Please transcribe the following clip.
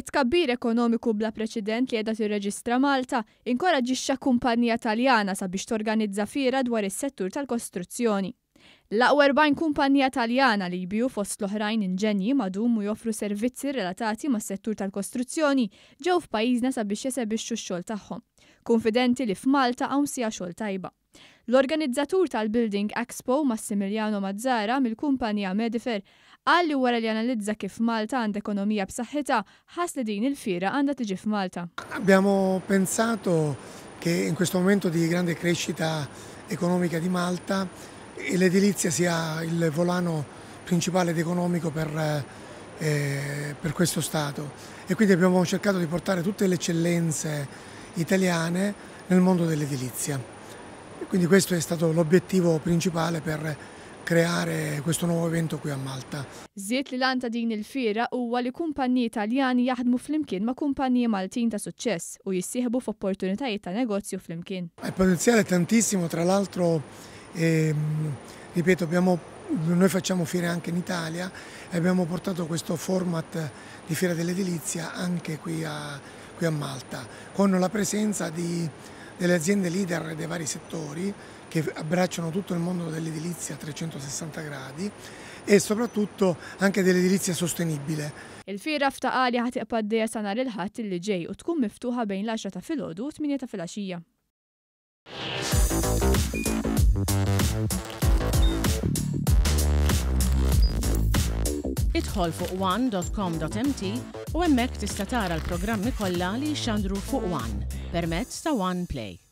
It-tkabbir ekonomiku bla preċedent li qiegħda tirreġistra Malta inkoraġġixxa kumpanija Taljana sabiex torganizza fiera dwar is-settur tal-kostruzzjoni. L-aqwa 40 kumpanija Taljana li jbiju fost l-oħrajn inġenji madum u joffru servizzi relatati mas-settur tal-kostruzzjoni ġew f'pajjiżna sabiex jesebixxu x-xogħol tagħhom, konfidenti li f'Malta hawn sija xogħol tajba. L-organizzatur tal-Building Expo Massimiliano Mazzara mill-kumpanija Medifer qal li wara li analizza kif Malta għandha ekonomija b'saħħitha ħass li din il-fiera għandha tiġi f'Malta. Abbiamo pensato che in questo momento di grande crescita economica di Malta l'edilizia sia il volano principale ed economico per questo Stato e quindi abbiamo cercato di portare tutte le eccellenze italiane nel mondo dell'edilizia. Quindi questo è stato l'obiettivo principale per creare questo nuovo evento qui a Malta. Żied li l-għan ta' din il-fiera huwa li kumpaniji Taljani jaħdmu flimkien ma' kumpaniji Maltin ta' suċċess u jissieħbu f'opportunitajiet ta' negozju flimkien. Il potenziale è tantissimo, tra l'altro ripeto, noi facciamo fiere anche in Italia e abbiamo portato questo format di fiera dell'edilizia anche qui a Malta, con la presenza delle aziende leader dei vari settori che abbracciano tutto il mondo dell'edilizia a 360 gradi e soprattutto anche dell'edilizia sostenibile. Il-fiera f'Taqali ħatiqpa d-dejja sa nhar il-Ħadd illi ġej u tkun miftuħa bejn l-10 ta' filgħodu u 8 ta' filgħaxija. Idħol fuq one.com.mt u hemmhekk tista' tara l-programmi kollha li jxandru fuq One permezz ta' One Play.